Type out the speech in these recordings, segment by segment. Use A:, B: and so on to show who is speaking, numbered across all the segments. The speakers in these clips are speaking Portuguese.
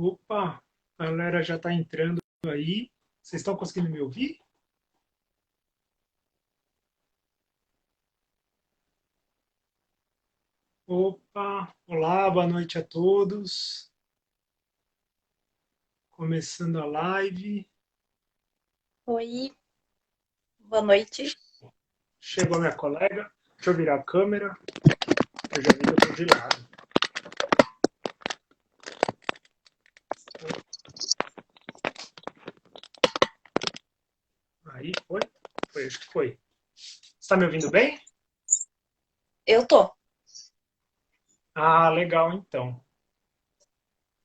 A: Opa, a galera já está entrando aí. Vocês estão conseguindo me ouvir? Opa, olá, boa noite a todos. Começando a live.
B: Oi, boa noite.
A: Chegou minha colega. Deixa eu virar a câmera. Eu já vi que eu estou de lado. Aí, foi? Foi, acho que foi. Você está me ouvindo bem?
B: Eu tô.
A: Ah, legal então.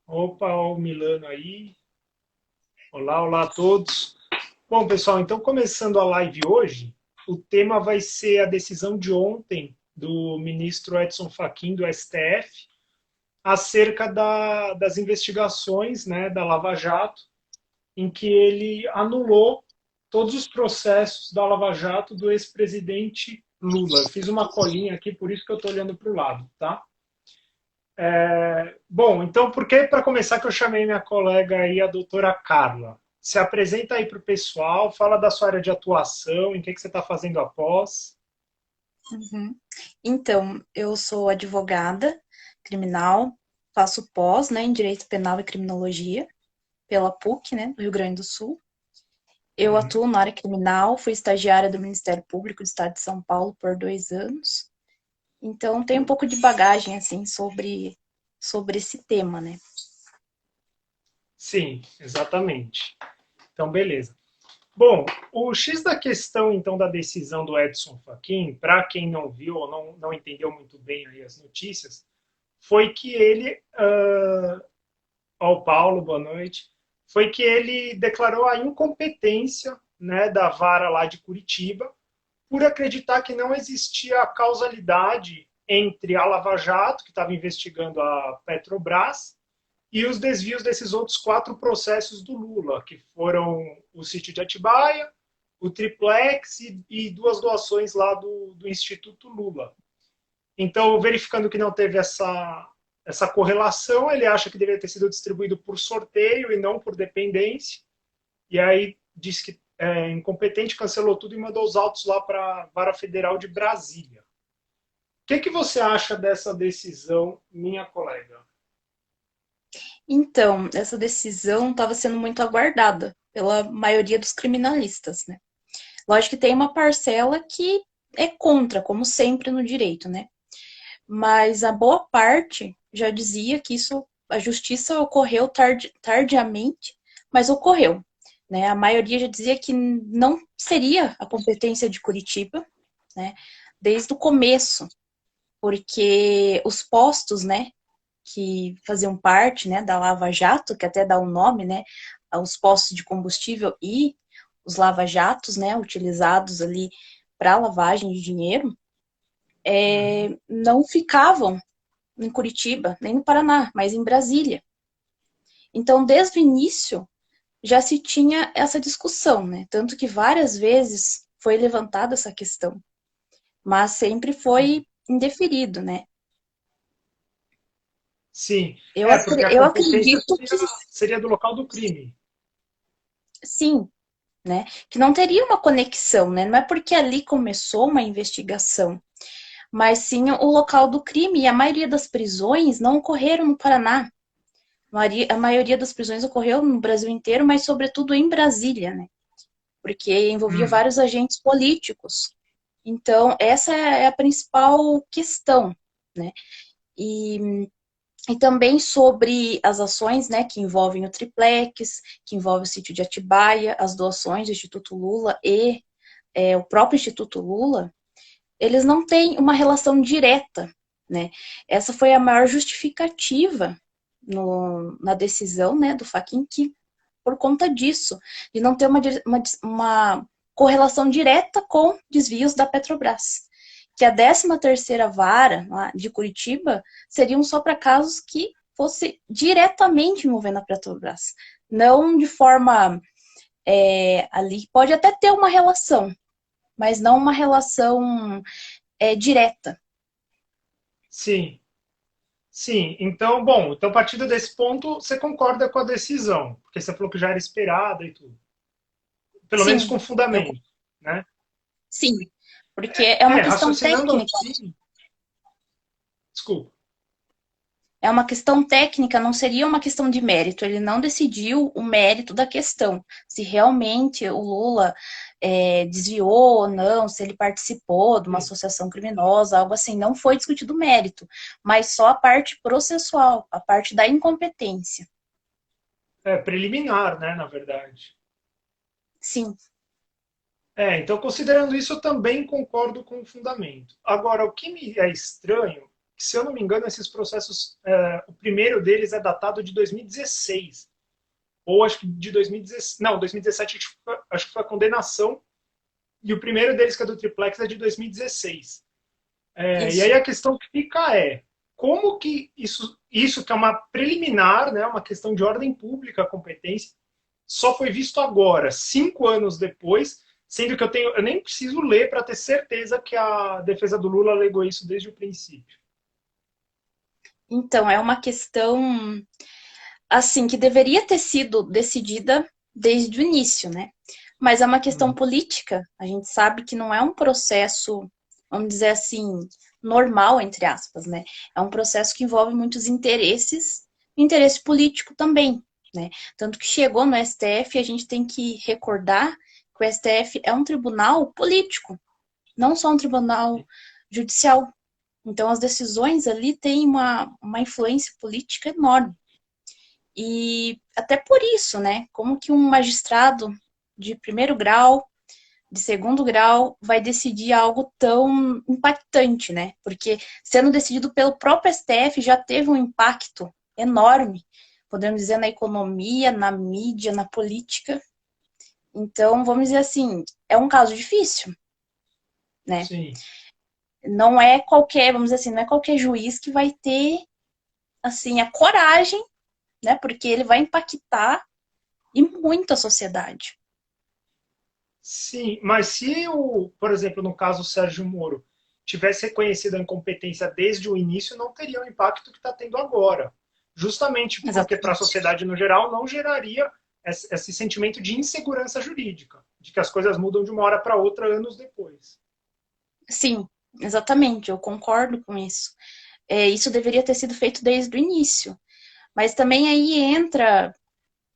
A: Opa, ó, o Milano aí. Olá, olá a todos. Bom, pessoal, então começando a live hoje, o tema vai ser a decisão de ontem do ministro Edson Fachin do STF acerca das investigações, né, da Lava Jato, em que ele anulou todos os processos da Lava Jato do ex-presidente Lula. Eu fiz uma colinha aqui, por isso que eu estou olhando para o lado, tá? Bom, então por que, para começar, que eu chamei minha colega aí, a doutora Carla? Se apresenta aí para o pessoal, fala da sua área de atuação, em que você está fazendo após.
B: Uhum. Então, eu sou advogada criminal, faço pós, né, em Direito Penal e Criminologia pela PUC, né, do Rio Grande do Sul. Eu
A: Uhum.
B: atuo na área criminal, fui estagiária do Ministério Público do Estado de São Paulo por 2 anos. Então, tenho um pouco de bagagem, assim, sobre esse tema, né.
A: Sim, exatamente. Então, beleza. Bom, o X da questão, então, da decisão do Edson Fachin, para quem não viu ou não entendeu muito bem aí as notícias, foi que ele, ao Paulo, boa noite, foi que ele declarou a incompetência, né, da vara lá de Curitiba por acreditar que não existia causalidade entre a Lava Jato, que estava investigando a Petrobras, e os desvios desses outros quatro processos do Lula, que foram o sítio de Atibaia, o triplex e duas doações lá do Instituto Lula. Então, verificando que não teve essa correlação, ele acha que deveria ter sido distribuído por sorteio e não por dependência. E aí disse que é incompetente, cancelou tudo e mandou os autos lá para a Vara Federal de Brasília. O que você acha dessa decisão, minha colega?
B: Então, essa decisão estava sendo muito aguardada pela maioria dos criminalistas, né. Lógico que tem uma parcela que é contra, como sempre no direito, né? Mas a boa parte já dizia que isso, a justiça ocorreu tardiamente, mas ocorreu. Né? A maioria já dizia que não seria a competência de Curitiba, né? Desde o começo, porque os postos, né, que faziam parte, né, da Lava Jato, que até dá o nome, né, aos postos de combustível e os lava-jatos, né, utilizados ali para lavagem de dinheiro,
A: Uhum.
B: não ficavam em Curitiba, nem no Paraná, mas em Brasília. Então, desde o início, já se tinha essa discussão, né? Tanto que várias vezes foi levantada essa questão, mas sempre foi indeferido, né?
A: Sim,
B: Eu,
A: porque a
B: eu
A: competência
B: acredito que
A: seria do local do crime.
B: sim, né? Que não teria uma conexão, né? Não é porque ali começou uma investigação, mas sim o local do crime. E a maioria das prisões não ocorreram no Paraná. A maioria das prisões ocorreu no Brasil inteiro, mas sobretudo em Brasília, né? Porque envolvia
A: Uhum.
B: vários agentes políticos. Então, essa é a principal questão, né? E, e também sobre as ações, né, que envolvem o triplex, que envolve o sítio de Atibaia, as doações do Instituto Lula e o próprio Instituto Lula, eles não têm uma relação direta, né? Essa foi a maior justificativa na decisão, né, do Fachin, que por conta disso, de não ter uma correlação direta com desvios da Petrobras. Que a 13ª vara lá de Curitiba seriam só para casos que fosse diretamente envolvendo a Petrobras, não de forma ali, pode até ter uma relação, mas não uma relação direta.
A: Sim, Sim, então, bom, então partindo desse ponto, você concorda com a decisão, porque você falou que já era esperada e tudo. Pelo menos
B: Sim,
A: com
B: eu,
A: fundamento, né?
B: sim, porque é uma questão
A: Raciocinando
B: técnica.
A: assim, desculpa.
B: É uma questão técnica, não seria uma questão de mérito. Ele não decidiu o mérito da questão. Se realmente o Lula desviou ou não, se ele participou de uma
A: Sim.
B: associação criminosa, algo assim. Não foi discutido o mérito, mas só a parte processual, a parte da incompetência.
A: É preliminar, né, na verdade.
B: Sim.
A: Então considerando isso, eu também concordo com o fundamento. Agora, o que me é estranho, que, se eu não me engano, esses processos, o primeiro deles é datado de 2016, ou acho que de 2017, não, 2017 acho que foi a condenação, e o primeiro deles, que é do triplex, é de 2016. E aí
B: Isso.
A: a questão que fica é, como que isso que é uma preliminar, né, uma questão de ordem pública, a competência, só foi visto agora, 5 anos depois, sendo que eu nem preciso ler para ter certeza que a defesa do Lula alegou isso desde o princípio.
B: Então, é uma questão, assim, que deveria ter sido decidida desde o início, né? Mas é uma questão
A: Hum.
B: política. A gente sabe que não é um processo, vamos dizer assim, normal, entre aspas, né? É um processo que envolve muitos interesses, interesse político também, né? Tanto que chegou no STF, a gente tem que recordar que o STF é um tribunal político, não só um tribunal judicial. Então, as decisões ali têm uma influência política enorme. E até por isso, né? Como que um magistrado de primeiro grau, de segundo grau, vai decidir algo tão impactante, né? Porque sendo decidido pelo próprio STF já teve um impacto enorme, podemos dizer, na economia, na mídia, na política. Então, vamos dizer assim, é um caso difícil, né?
A: Sim.
B: Não é qualquer, vamos dizer assim, não é qualquer juiz que vai ter, assim, a coragem, né? Porque ele vai impactar e muito a sociedade.
A: Sim, mas se por exemplo, no caso o Sérgio Moro, tivesse reconhecido a incompetência desde o início, não teria o impacto que está tendo agora. Justamente porque para a
B: Exatamente.
A: sociedade no geral não geraria esse sentimento de insegurança jurídica, de que as coisas mudam de uma hora para outra anos depois.
B: Sim, exatamente, eu concordo com isso. Isso deveria ter sido feito desde o início. Mas também aí entra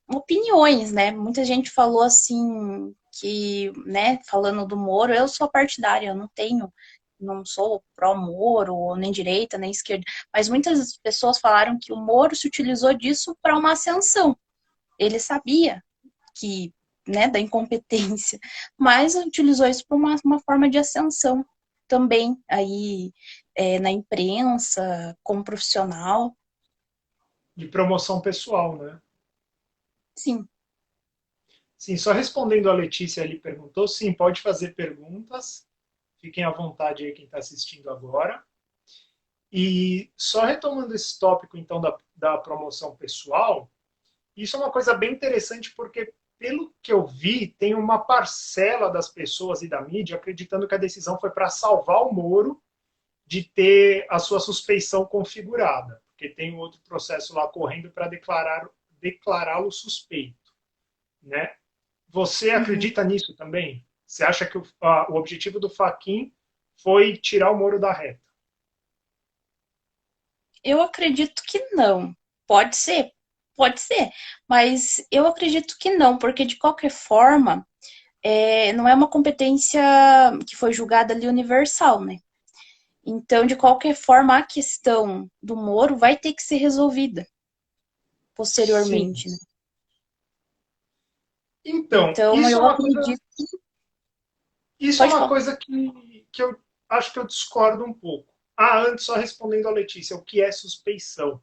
B: opiniões, né? Muita gente falou assim que, né, falando do Moro, eu sou partidária, eu não sou pró-Moro, nem direita, nem esquerda, mas muitas pessoas falaram que o Moro se utilizou disso para uma ascensão. Ele sabia que, né, da incompetência, mas utilizou isso para uma forma de ascensão também aí na imprensa, como profissional.
A: De promoção pessoal, né?
B: Sim.
A: Sim, só respondendo a Letícia, ele perguntou, sim, pode fazer perguntas, fiquem à vontade aí quem está assistindo agora. E só retomando esse tópico, então, da promoção pessoal, isso é uma coisa bem interessante porque, pelo que eu vi, tem uma parcela das pessoas e da mídia acreditando que a decisão foi para salvar o Moro de ter a sua suspeição configurada, porque tem um outro processo lá correndo para declará-lo suspeito, né? Você
B: Uhum.
A: acredita nisso também? Você acha que o objetivo do Faquin foi tirar o Moro da reta?
B: Eu acredito que não. Pode pode ser, mas eu acredito que não, porque de qualquer forma, não é uma competência que foi julgada ali universal, né? Então, de qualquer forma, a questão do Moro vai ter que ser resolvida
A: Sim.
B: posteriormente, né?
A: Então,
B: Então, eu acredito.
A: isso é
B: Pode
A: uma
B: falar.
A: coisa que eu acho que eu discordo um pouco. Antes, só respondendo a Letícia, o que é suspeição?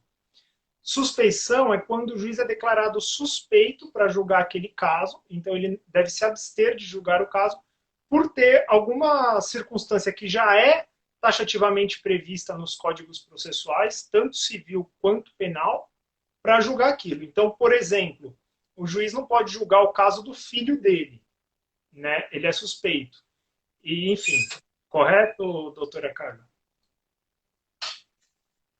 A: Suspeição é quando o juiz é declarado suspeito para julgar aquele caso, então ele deve se abster de julgar o caso por ter alguma circunstância que já é taxativamente prevista nos códigos processuais, tanto civil quanto penal, para julgar aquilo. Então, por exemplo, o juiz não pode julgar o caso do filho dele, né? Ele é suspeito. E, enfim, correto, doutora Carla?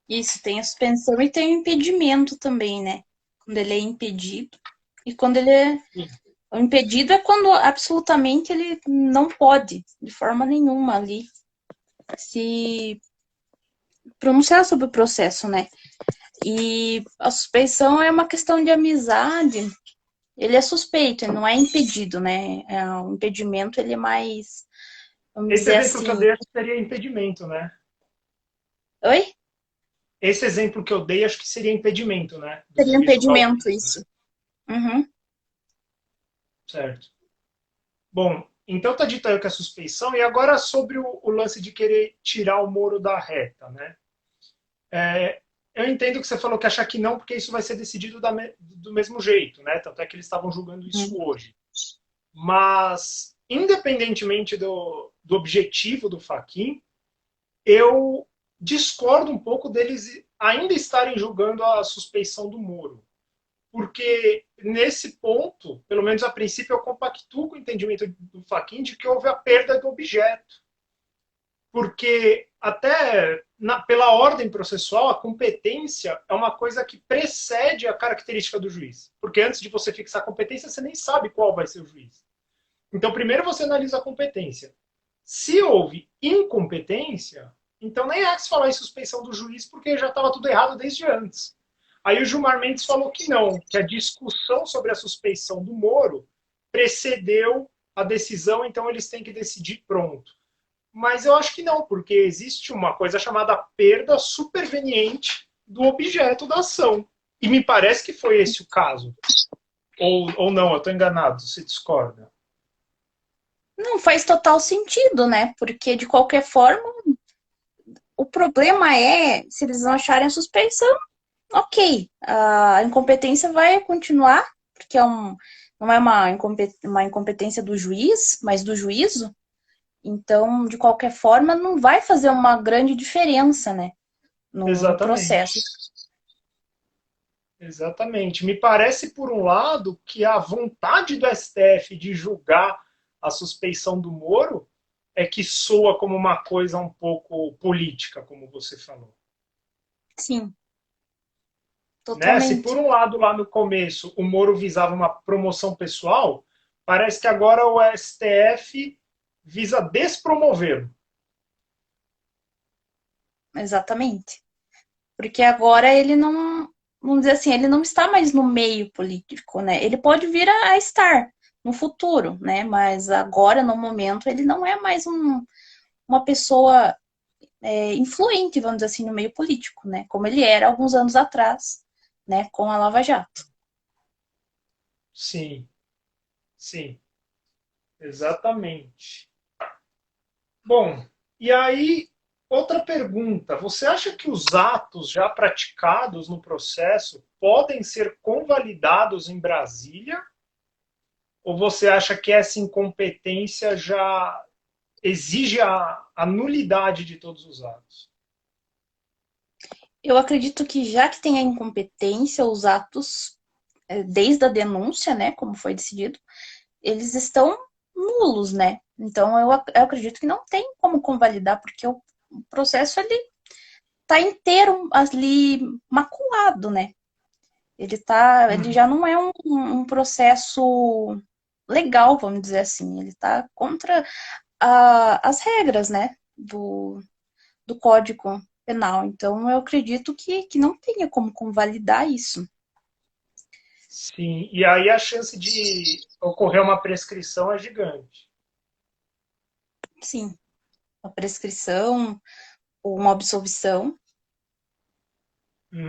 B: Isso, tem a suspensão e tem o impedimento também, né? Quando ele é impedido. E quando ele é.
A: Sim.
B: O impedido é quando absolutamente ele não pode, de forma nenhuma, ali, se pronunciar sobre o processo, né? E a suspeição é uma questão de amizade. Ele é suspeito, ele não é impedido, né? O impedimento, ele é mais, vamos
A: Esse
B: dizer
A: exemplo que eu
B: assim.
A: dei acho que seria impedimento, né?
B: Oi?
A: Esse exemplo que eu dei acho que seria impedimento, né? Do
B: Seria
A: juiz julgar o
B: impedimento,
A: juiz, né?
B: isso. Uhum.
A: Certo. Bom, então tá dito aí o que é suspeição, e agora sobre o lance de querer tirar o Moro da reta, né? É, eu entendo que você falou que acha que não, porque isso vai ser decidido do mesmo jeito, né? Tanto é que eles estavam julgando isso
B: Uhum.
A: hoje. Mas, independentemente do objetivo do Fachin, eu discordo um pouco deles ainda estarem julgando a suspeição do Moro. Porque nesse ponto, pelo menos a princípio, eu compactuo com o entendimento do Fachin de que houve a perda do objeto. Porque até pela ordem processual, a competência é uma coisa que precede a característica do juiz. Porque antes de você fixar a competência, você nem sabe qual vai ser o juiz. Então, primeiro você analisa a competência. Se houve incompetência, então nem é que se falar em suspeição do juiz, porque já estava tudo errado desde antes. Aí o Gilmar Mendes falou que não, que a discussão sobre a suspeição do Moro precedeu a decisão, então eles têm que decidir pronto. Mas eu acho que não, porque existe uma coisa chamada perda superveniente do objeto da ação. E me parece que foi esse o caso. Ou não, eu estou enganado, você discorda?
B: Não faz total sentido, né? Porque, de qualquer forma, o problema é se eles não acharem a suspeição, ok. A incompetência vai continuar, porque não é uma incompetência do juiz, mas do juízo. Então, de qualquer forma, não vai fazer uma grande diferença, né, no processo.
A: Exatamente. Exatamente. Me parece, por um lado, que a vontade do STF de julgar a suspeição do Moro é que soa como uma coisa um pouco política, como você falou.
B: Sim,
A: Né? Se por
B: totalmente.
A: um lado, lá no começo, o Moro visava uma promoção pessoal, parece que agora o STF visa despromovê-lo.
B: Exatamente. Porque agora ele não, vamos dizer assim, ele não está mais no meio político, né? Ele pode vir a estar no futuro, né? Mas agora, no momento, ele não é mais uma pessoa influente, vamos dizer assim, no meio político, né? Como ele era alguns anos atrás, né? Com a Lava Jato.
A: Sim, sim, exatamente. Bom, e aí, outra pergunta. Você acha que os atos já praticados no processo podem ser convalidados em Brasília? Ou você acha que essa incompetência já exige a nulidade de todos os atos?
B: Eu acredito que já que tem a incompetência, os atos, desde a denúncia, né, como foi decidido, eles estão nulos, né? Então eu acredito que não tem como convalidar, porque o processo ele tá inteiro ali maculado, né? Ele
A: Uhum.
B: já não é um processo legal, vamos dizer assim. Ele tá contra as regras, né? Do Código Penal. Então eu acredito que não tenha como convalidar isso.
A: Sim, e aí a chance de ocorrer uma prescrição é gigante.
B: Sim, a prescrição ou uma absolvição.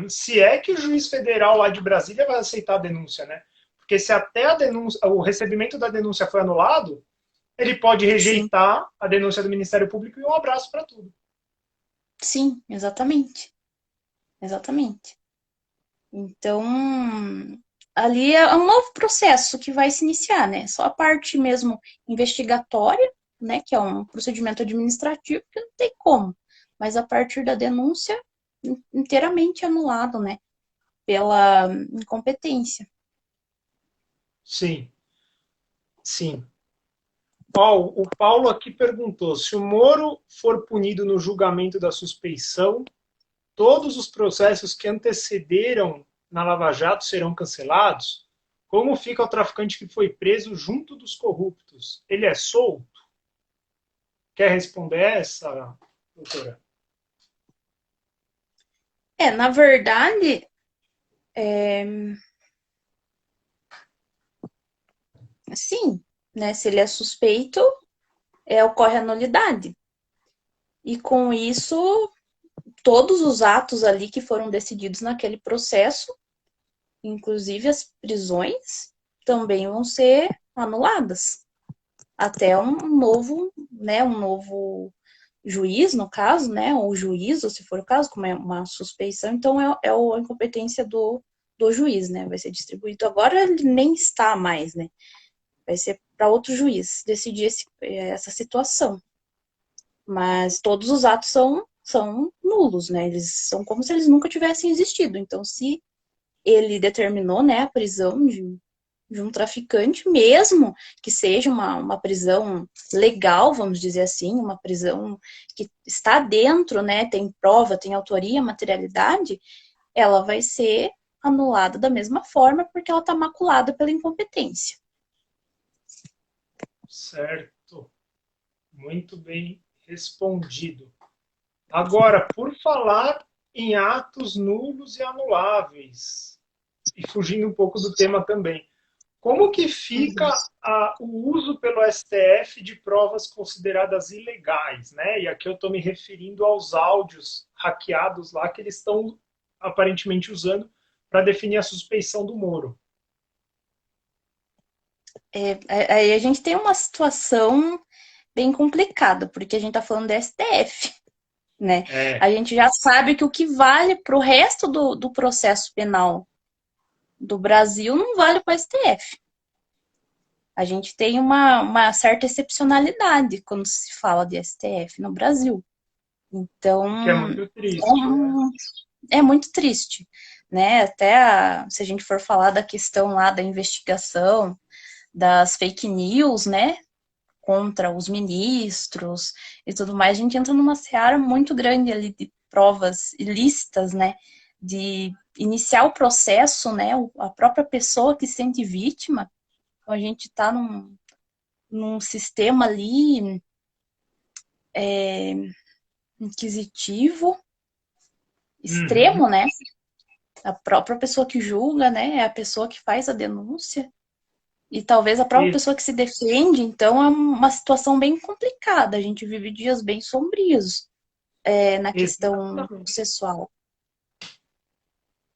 A: Se é que o juiz federal lá de Brasília vai aceitar a denúncia, né? Porque se até a denúncia, o recebimento da denúncia foi anulado, ele pode
B: Sim,
A: rejeitar a denúncia do Ministério Público e um abraço para tudo.
B: sim, exatamente. Exatamente. Então, ali é um novo processo que vai se iniciar, né? Só a parte mesmo investigatória, né, que é um procedimento administrativo que não tem como. Mas a partir da denúncia, inteiramente anulado, né, pela incompetência.
A: Sim, sim. Ó, o Paulo aqui perguntou: se o Moro for punido no julgamento da suspeição, todos os processos que antecederam na Lava Jato serão cancelados? Como fica o traficante que foi preso junto dos corruptos? Ele é solto? Quer responder essa, doutora?
B: Na verdade, sim, né? Se ele é suspeito, ocorre a nulidade. E com isso, todos os atos ali que foram decididos naquele processo, inclusive as prisões, também vão ser anuladas. Até um novo, né, um novo juiz, no caso, né, ou juízo, se for o caso, como é uma suspeição, então a incompetência do juiz, né, vai ser distribuído. Agora ele nem está mais, né, vai ser para outro juiz decidir essa situação. Mas todos os atos são nulos, né, eles são como se eles nunca tivessem existido. Então, se ele determinou, né, a prisão de um traficante, mesmo que seja uma prisão legal, vamos dizer assim, uma prisão que está dentro, né, tem prova, tem autoria, materialidade, ela vai ser anulada da mesma forma porque ela está maculada pela incompetência.
A: Certo. Muito bem respondido. Agora, por falar em atos nulos e anuláveis, e fugindo um pouco do tema também, como que fica o uso pelo STF de provas consideradas ilegais, né? E aqui eu estou me referindo aos áudios hackeados lá que eles estão aparentemente usando para definir a suspeição do Moro.
B: Aí a gente tem uma situação bem complicada, porque a gente está falando do STF, né?
A: É,
B: A gente já sabe que o que vale para o resto do processo penal do Brasil não vale para o STF. A gente tem uma certa excepcionalidade quando se fala de STF no Brasil.
A: o que é
B: Então,
A: muito triste.
B: é muito triste, né? Até se a gente for falar da questão lá da investigação das fake news, né? Contra os ministros e tudo mais, a gente entra numa seara muito grande ali de provas ilícitas, né? De iniciar o processo, né? A própria pessoa que se sente vítima. Então, a gente está num sistema ali inquisitivo,
A: Uhum.
B: extremo, né? A própria pessoa que julga, né? É a pessoa que faz a denúncia. E talvez a própria
A: E,
B: pessoa que se defende, então é uma situação bem complicada. A gente vive dias bem sombrios na questão
A: exatamente,
B: processual.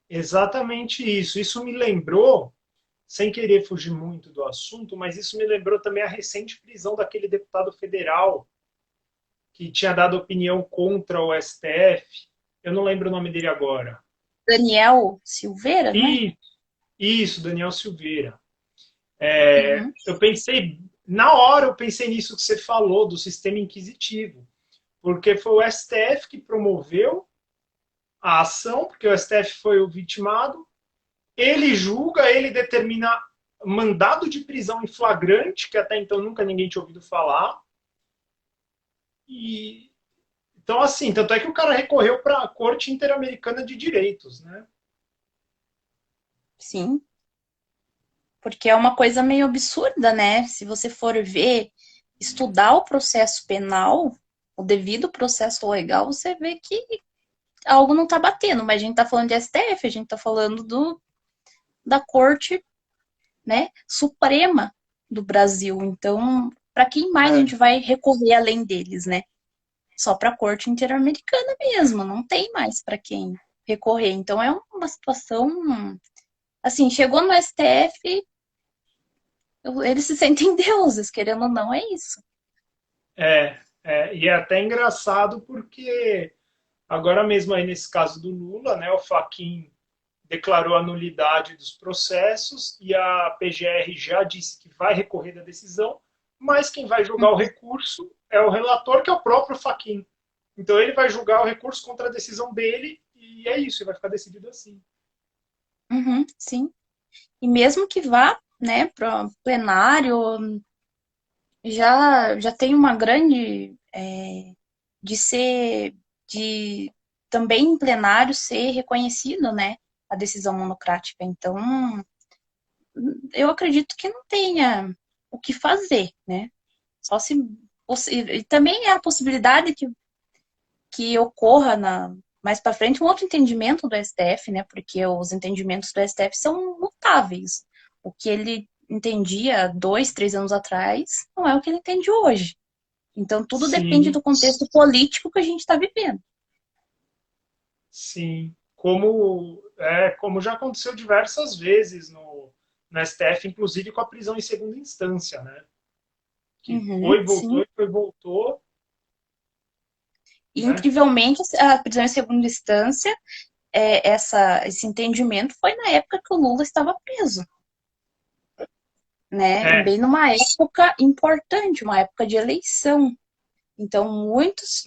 A: exatamente isso. Isso me lembrou, sem querer fugir muito do assunto, mas isso me lembrou também a recente prisão daquele deputado federal que tinha dado opinião contra o STF. Eu não lembro o nome dele agora.
B: Daniel Silveira, não é?
A: E isso, Daniel Silveira.
B: Uhum.
A: Eu pensei, na hora eu pensei nisso que você falou, do sistema inquisitivo, porque foi o STF que promoveu a ação, porque o STF foi o vitimado, ele julga, ele determina mandado de prisão em flagrante, que até então nunca ninguém tinha ouvido falar, e então, assim, tanto é que o cara recorreu para a Corte Interamericana de Direitos, né?
B: Sim, porque é uma coisa meio absurda, né? Se você for ver, estudar o processo penal, o devido processo legal, você vê que algo não tá batendo, mas a gente tá falando de STF, a gente tá falando da Corte, né, Suprema do Brasil. Então, para quem mais a
A: É,
B: gente vai recorrer além deles, né? Só para a Corte Interamericana mesmo, não tem mais para quem recorrer. Então, é uma situação assim, chegou no STF, eles se sentem deuses, querendo ou não, é isso.
A: e é até engraçado porque agora mesmo aí nesse caso do Lula, né, o Fachin declarou a nulidade dos processos e a PGR já disse que vai recorrer da decisão, mas quem vai julgar o recurso é o relator, que é o próprio Fachin. Então ele vai julgar o recurso contra a decisão dele e é isso, vai ficar decidido assim.
B: Uhum, sim. E mesmo que vá, né, para plenário, já tem uma grande de ser de também em plenário ser reconhecido, né, a decisão monocrática. Então, eu acredito que não tenha o que fazer, né? Só se e também há a possibilidade que ocorra mais para frente um outro entendimento do STF, né? Porque os entendimentos do STF são mutáveis. O que ele entendia 2, 3 anos atrás não é o que ele entende hoje. Então tudo depende
A: Sim,
B: do contexto político que a gente está vivendo.
A: sim. Como já aconteceu diversas vezes no STF, inclusive com a prisão em segunda instância, né? Que
B: Uhum, sim.
A: foi, voltou,
B: E
A: né?
B: incrivelmente a prisão em segunda instância, esse entendimento foi na época que o Lula estava preso, né?
A: É,
B: Bem numa época importante, uma época de eleição. Então, muitos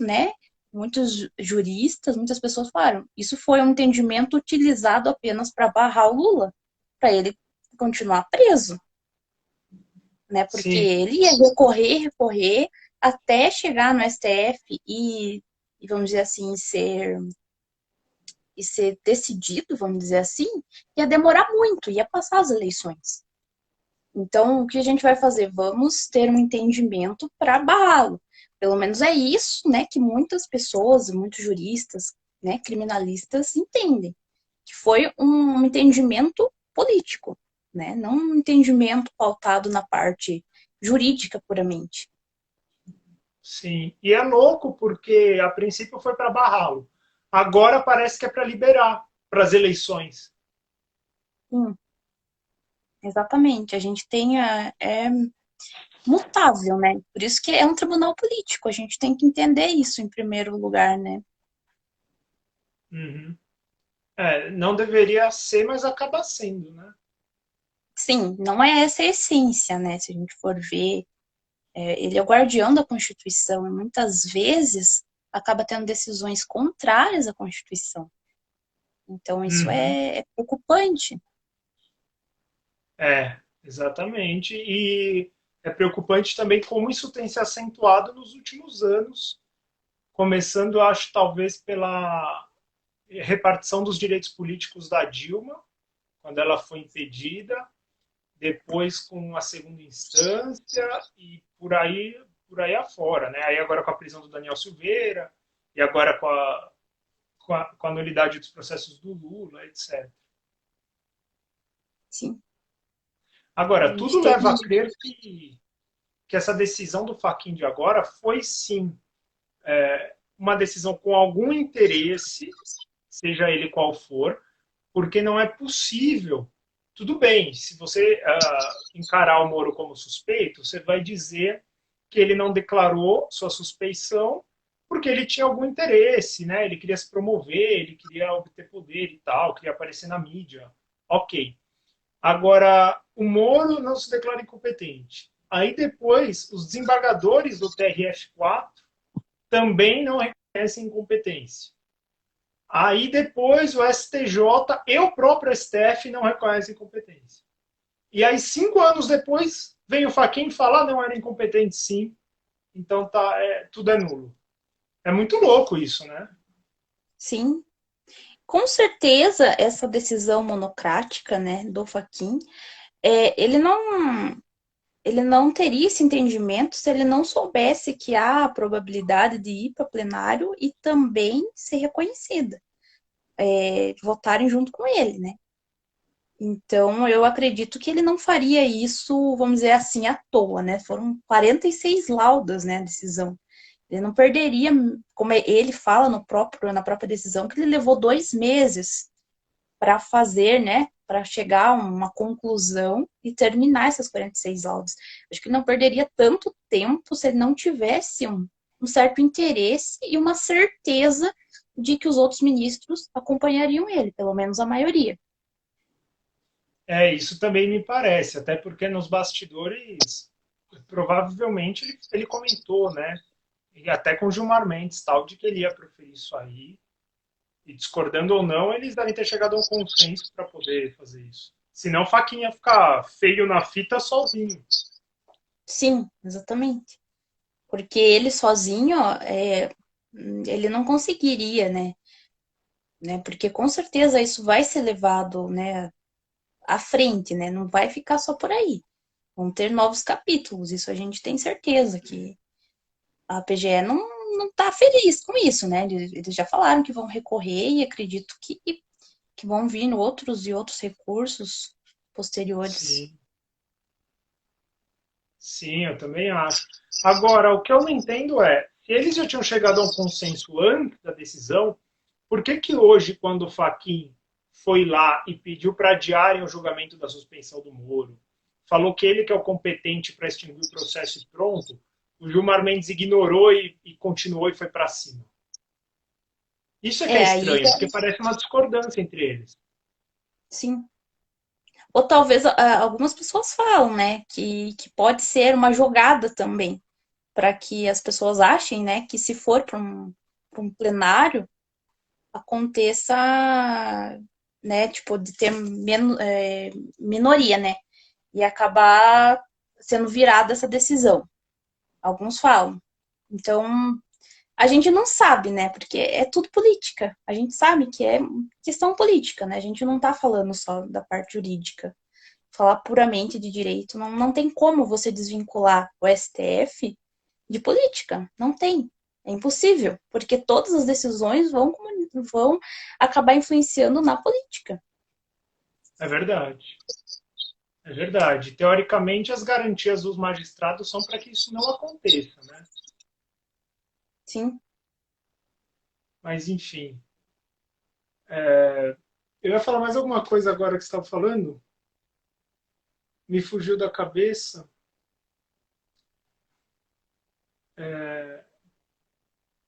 B: juristas, muitas pessoas falaram, isso foi um entendimento utilizado apenas para barrar o Lula, para ele continuar preso, né? Porque
A: sim,
B: ele ia recorrer, até chegar no STF e vamos dizer assim, ser decidido, vamos dizer assim, ia demorar muito, ia passar as eleições. Então, o que a gente vai fazer? Vamos ter um entendimento para barrá-lo. Pelo menos é isso, né, que muitas pessoas, muitos juristas, né, criminalistas entendem, que foi um entendimento político, né, não um entendimento pautado na parte jurídica puramente.
A: sim. E é louco porque a princípio foi para barrá-lo. Agora parece que é para liberar para as eleições.
B: Sim, exatamente. A gente tem mutável, né? Por isso que é um tribunal político. A gente tem que entender isso em primeiro lugar, né?
A: Uhum. Não deveria ser, mas acaba sendo, né?
B: Sim, não é essa a essência, né? Se a gente for ver, ele é o guardião da Constituição e muitas vezes acaba tendo decisões contrárias à Constituição. Então, isso
A: Uhum.
B: é preocupante.
A: Exatamente. E é preocupante também como isso tem se acentuado nos últimos anos, começando, acho, talvez pela repartição dos direitos políticos da Dilma, quando ela foi impedida, depois com a segunda instância e por aí afora, né? Aí agora com a prisão do Daniel Silveira e agora com a nulidade dos processos do Lula, etc.
B: Sim, a
A: Agora,
B: gente
A: tudo
B: teve.
A: leva a crer que essa decisão do Fachin de agora foi sim uma decisão com algum interesse, seja ele qual for, porque não é possível. Tudo bem, se você encarar o Moro como suspeito, você vai dizer que ele não declarou sua suspeição porque ele tinha algum interesse, né? Ele queria se promover, ele queria obter poder e tal, queria aparecer na mídia. Ok. Agora, o Moro não se declara incompetente. Aí depois, os desembargadores do TRF4 também não reconhecem incompetência. Aí depois o STJ e o próprio STF não reconhecem incompetência. E aí 5 anos depois vem o Fachin falar não era incompetente sim, então tá, tudo é nulo. É muito louco isso, né?
B: Sim, com certeza essa decisão monocrática, né, do Fachin, ele não teria esse entendimento se ele não soubesse que há a probabilidade de ir para plenário e também ser reconhecida, votarem junto com ele, né? Então, eu acredito que ele não faria isso, vamos dizer assim, à toa, né? Foram 46 laudas, né, a decisão. Ele não perderia, como ele fala na própria decisão, que ele levou 2 meses para fazer, né, para chegar a uma conclusão e terminar essas 46 aulas. Acho que ele não perderia tanto tempo se ele não tivesse um certo interesse e uma certeza de que os outros ministros acompanhariam ele, pelo menos a maioria.
A: Isso também me parece, até porque nos bastidores, provavelmente ele comentou, né? E até com o Gilmar Mendes, tal, de que ele ia proferir isso aí. E discordando ou não, eles devem ter chegado a um consenso para poder fazer isso. Senão, Faquinha ia ficar feio na fita sozinho.
B: Sim, exatamente. Porque ele sozinho, ele não conseguiria, né? né? Porque com certeza isso vai ser levado, né, à frente, né? Não vai ficar só por aí. Vão ter novos capítulos, isso a gente tem certeza que a PGE não está feliz com isso, né? Eles já falaram que vão recorrer e acredito que vão vir outros e outros recursos posteriores.
A: Sim, sim, eu também acho. Agora, o que eu não entendo é, se eles já tinham chegado a um consenso antes da decisão, por que que hoje, quando o Fachin foi lá e pediu para adiarem o julgamento da suspensão do Moro, falou que ele que é o competente para extinguir o processo e pronto, o Gilmar Mendes ignorou e continuou e foi para cima? Isso é que é
B: Aí,
A: estranho, porque parece uma discordância entre eles.
B: sim. Ou talvez algumas pessoas falam, né, que pode ser uma jogada também, para que as pessoas achem, né, que se for para um plenário, aconteça, né, tipo, de ter minoria, né, e acabar sendo virada essa decisão. Alguns falam. Então, a gente não sabe, né, porque é tudo política. A gente sabe que é questão política, né, a gente não tá falando só da parte jurídica. Falar puramente de direito, não tem como você desvincular o STF de política. Não tem. É impossível, porque todas as decisões vão acabar influenciando na política.
A: É verdade. É verdade. Teoricamente, as garantias dos magistrados são para que isso não aconteça, né?
B: Sim.
A: Mas, enfim. Eu ia falar mais alguma coisa agora que você estava falando? Me fugiu da cabeça.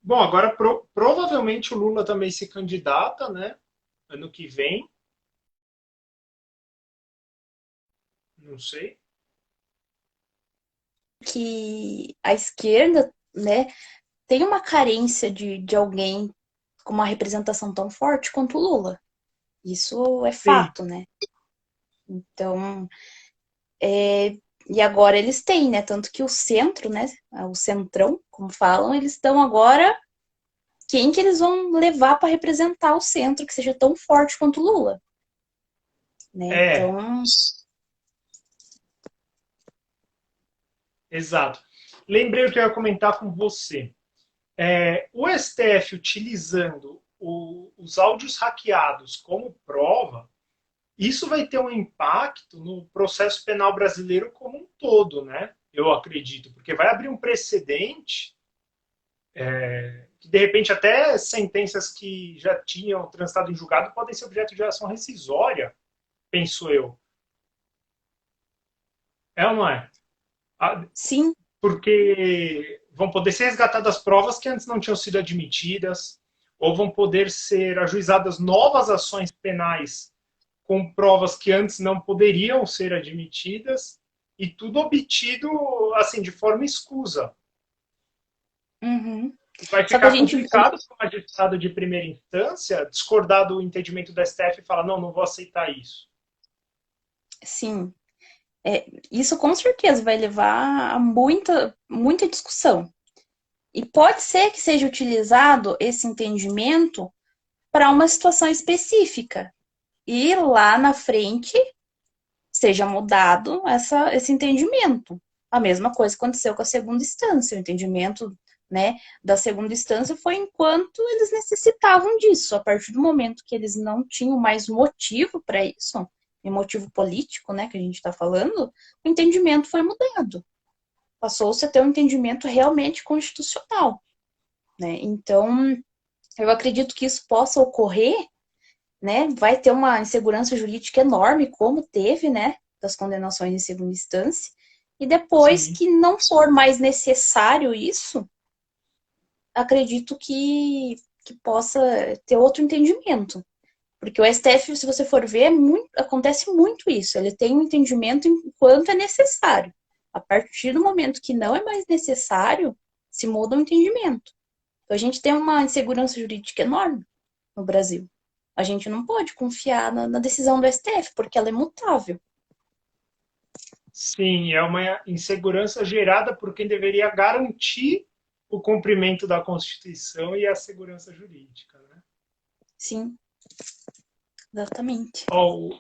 A: Bom, agora provavelmente o Lula também se candidata, né? Ano que vem. Não sei.
B: Que a esquerda, né, tem uma carência de alguém com uma representação tão forte quanto o Lula. Isso é
A: Sim.
B: fato, né? Então, e agora eles têm, né? Tanto que o centro, né? O centrão, como falam, eles estão agora. Quem que eles vão levar para representar o centro que seja tão forte quanto o Lula, né?
A: É,
B: Então,
A: exato. Lembrei o que eu ia comentar com você. O STF utilizando os áudios hackeados como prova, isso vai ter um impacto no processo penal brasileiro como um todo, né? Eu acredito, porque vai abrir um precedente que, de repente, até sentenças que já tinham transitado em julgado podem ser objeto de ação rescisória, penso eu. É ou não é?
B: sim,
A: Porque vão poder ser resgatadas provas que antes não tinham sido admitidas, ou vão poder ser ajuizadas novas ações penais com provas que antes não poderiam ser admitidas, e tudo obtido assim de forma escusa.
B: uhum.
A: E vai
B: Só que a
A: ficar
B: gente,
A: complicado para o magistrado de primeira instância discordar do entendimento do STF e falar: não, não vou aceitar isso.
B: sim, isso com certeza vai levar a muita discussão. E pode ser que seja utilizado esse entendimento para uma situação específica. E lá na frente seja mudado esse entendimento. A mesma coisa aconteceu com a segunda instância. O entendimento, né, da segunda instância foi enquanto eles necessitavam disso. A partir do momento que eles não tinham mais motivo para isso, e motivo político, né, que a gente está falando, o entendimento foi mudado. Passou-se a ter um entendimento realmente constitucional, né? Então, eu acredito que isso possa ocorrer, né? Vai ter uma insegurança jurídica enorme, como teve, né? Das condenações em segunda instância. E depois
A: Sim,
B: que não for mais necessário isso, acredito que possa ter outro entendimento. Porque o STF, se você for ver, acontece muito isso. Ele tem um entendimento enquanto é necessário. A partir do momento que não é mais necessário, se muda o entendimento. Então, a gente tem uma insegurança jurídica enorme no Brasil. A gente não pode confiar na decisão do STF, porque ela é mutável.
A: sim, é uma insegurança gerada por quem deveria garantir o cumprimento da Constituição e a segurança jurídica, né?
B: Sim. Exatamente.
A: Ó,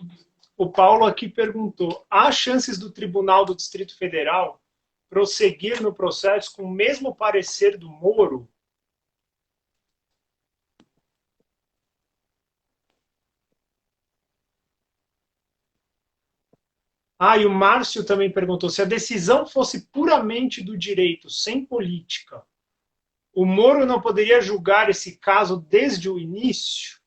A: o Paulo aqui perguntou: há chances do Tribunal do Distrito Federal prosseguir no processo com o mesmo parecer do Moro? Ah, e o Márcio também perguntou: se a decisão fosse puramente do direito, sem política, o Moro não poderia julgar esse caso desde o início?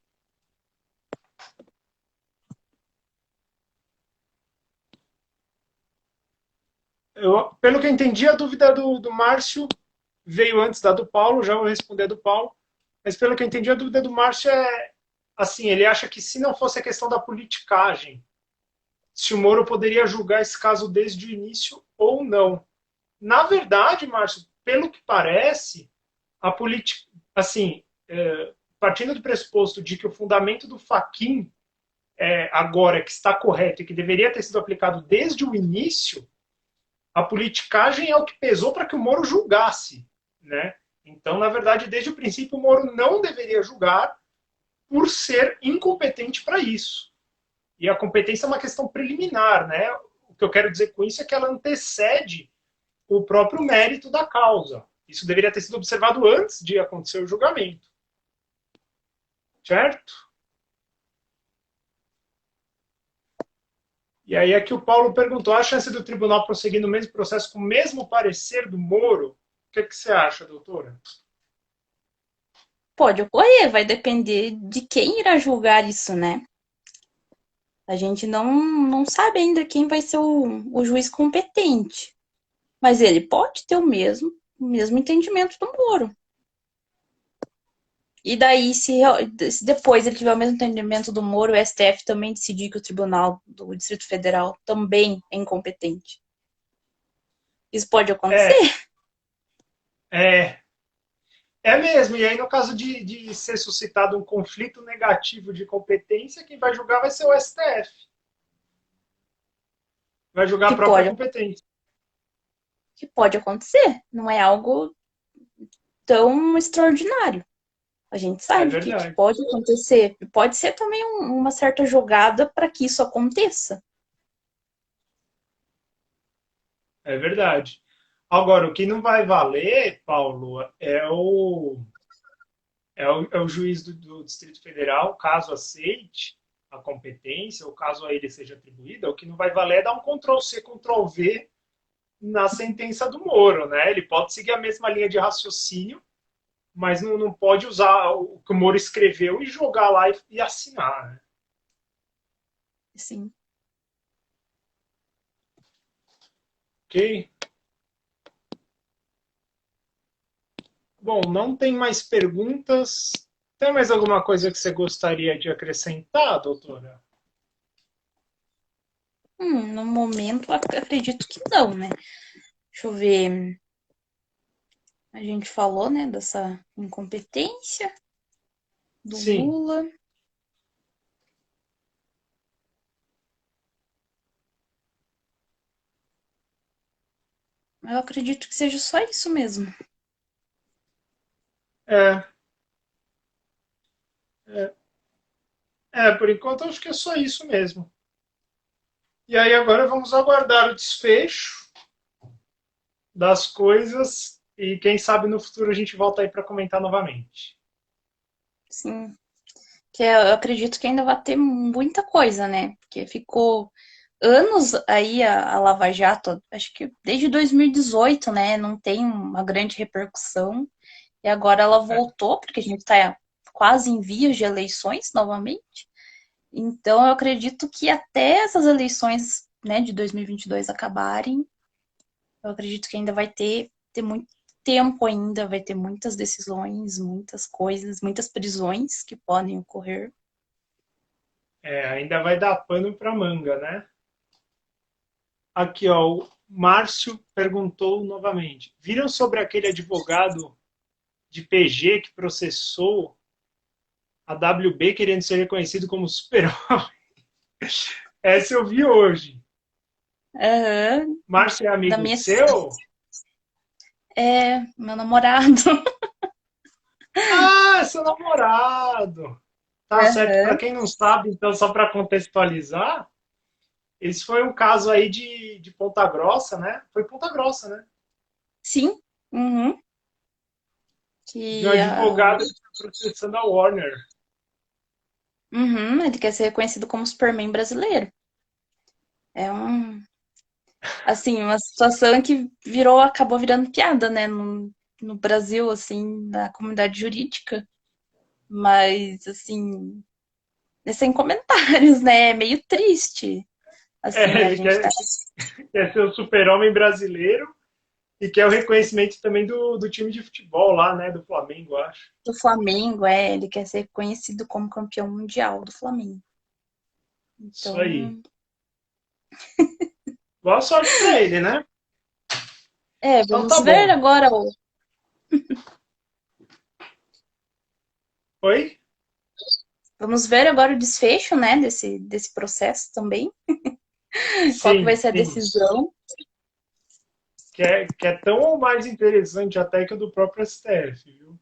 A: Pelo que eu entendi, a dúvida do Márcio veio antes da do Paulo, já vou responder a do Paulo. Mas pelo que eu entendi, a dúvida do Márcio é assim: ele acha que se não fosse a questão da politicagem, se o Moro poderia julgar esse caso desde o início ou não. Na verdade, Márcio, pelo que parece, a política, assim, partindo do pressuposto de que o fundamento do Fachin agora que está correto e que deveria ter sido aplicado desde o início, a politicagem é o que pesou para que o Moro julgasse, né? Então, na verdade, desde o princípio, o Moro não deveria julgar por ser incompetente para isso. E a competência é uma questão preliminar, né? O que eu quero dizer com isso é que ela antecede o próprio mérito da causa. Isso deveria ter sido observado antes de acontecer o julgamento. Certo? E aí é que o Paulo perguntou: a chance do tribunal prosseguir no mesmo processo com o mesmo parecer do Moro? O que você acha, doutora?
B: Pode ocorrer, vai depender de quem irá julgar isso, né? A gente não sabe ainda quem vai ser o juiz competente. Mas ele pode ter o mesmo entendimento do Moro. E daí, se depois ele tiver o mesmo entendimento do Moro, o STF também decidir que o Tribunal do Distrito Federal também é incompetente. Isso pode acontecer?
A: É, é, é mesmo. E aí, no caso de ser suscitado um conflito negativo de competência, quem vai julgar vai ser o STF. Vai julgar
B: Que
A: a própria
B: pode,
A: competência.
B: que pode acontecer. Não é algo tão extraordinário. A gente
A: É
B: sabe que
A: verdade.
B: pode acontecer. Pode ser também uma certa jogada para que isso aconteça.
A: É verdade. Agora, o que não vai valer, Paulo, é o juiz do Distrito Federal, caso aceite a competência, ou caso a ele seja atribuída, o que não vai valer é dar um Ctrl-C, Ctrl-V na sentença do Moro, né? Ele pode seguir a mesma linha de raciocínio, mas não pode usar o que o Moro escreveu e jogar lá e assinar, né?
B: Sim.
A: Ok? Bom, não tem mais perguntas. Tem mais alguma coisa que você gostaria de acrescentar, doutora?
B: No momento, acredito que não, né? Deixa eu ver. A gente falou, né, dessa incompetência do
A: Sim.
B: Lula. Eu acredito que seja só isso mesmo.
A: É, é, por enquanto acho que é só isso mesmo. E aí agora vamos aguardar o desfecho das coisas e quem sabe no futuro a gente volta aí para comentar novamente.
B: Sim. Que eu acredito que ainda vai ter muita coisa, né? Porque ficou anos aí a Lava Jato, acho que desde 2018, né? Não tem uma grande repercussão. E agora ela
A: É,
B: voltou, porque a gente está quase em vias de eleições novamente. Então, eu acredito que até essas eleições, né, de 2022 acabarem, eu acredito que ainda vai ter muito tempo ainda, vai ter muitas decisões, muitas coisas, muitas prisões que podem ocorrer.
A: ainda vai dar pano para manga, né? Aqui, ó, o Márcio perguntou novamente. Viram sobre aquele advogado de PG que processou a WB querendo ser reconhecido como super-homem? Essa eu vi hoje.
B: Aham,
A: Márcio é
B: da
A: amigo
B: minha.
A: seu?
B: Meu namorado.
A: Ah, seu namorado. Tá certo. Para
B: Aham.
A: quem não sabe, então, só para contextualizar, esse foi um caso aí de Ponta Grossa, né? Foi Ponta Grossa, né?
B: Sim. Uhum.
A: De um
B: Que
A: advogado que está processando a Warner.
B: ele quer ser reconhecido como Superman brasileiro. É assim, uma situação que acabou virando piada, né, no Brasil, assim, na comunidade jurídica. Mas, assim, é sem comentários, né? É meio triste. Assim, a
A: É,
B: gente tá
A: quer ser o super-homem brasileiro e quer o reconhecimento também do time de futebol lá, né? Do Flamengo, acho.
B: do Flamengo, ele quer ser conhecido como campeão mundial do Flamengo.
A: Isso aí.
B: Então,
A: Boa sorte para ele, né? Então
B: vamos
A: tá
B: ver
A: bom.
B: agora
A: Oi?
B: vamos ver agora o desfecho, né, desse processo também. Qual que vai
A: Sim,
B: ser a
A: sim.
B: decisão?
A: Que é tão ou mais interessante até que o do próprio STF, viu?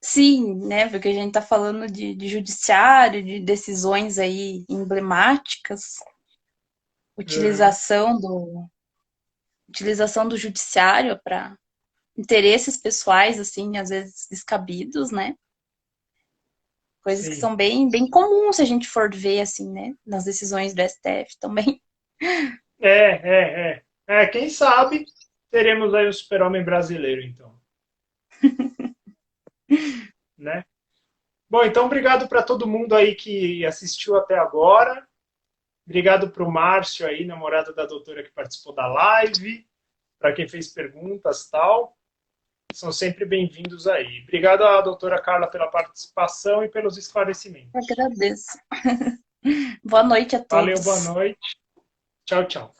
B: Sim, né? Porque a gente tá falando de judiciário, de decisões aí emblemáticas,
A: Uhum.
B: utilização utilização do judiciário para interesses pessoais, assim, às vezes descabidos, né? Coisas que
A: Sim.
B: são bem comuns se a gente for ver, assim, né? Nas decisões do STF também.
A: Quem sabe teremos aí o super-homem brasileiro, então, né? Bom, então obrigado para todo mundo aí que assistiu até agora. Obrigado para o Márcio aí, namorado da doutora que participou da live, para quem fez perguntas tal. São sempre bem-vindos aí. Obrigado à doutora Carla pela participação e pelos esclarecimentos.
B: Agradeço. Boa noite a
A: Valeu, boa
B: todos.
A: noite. Tchau, tchau.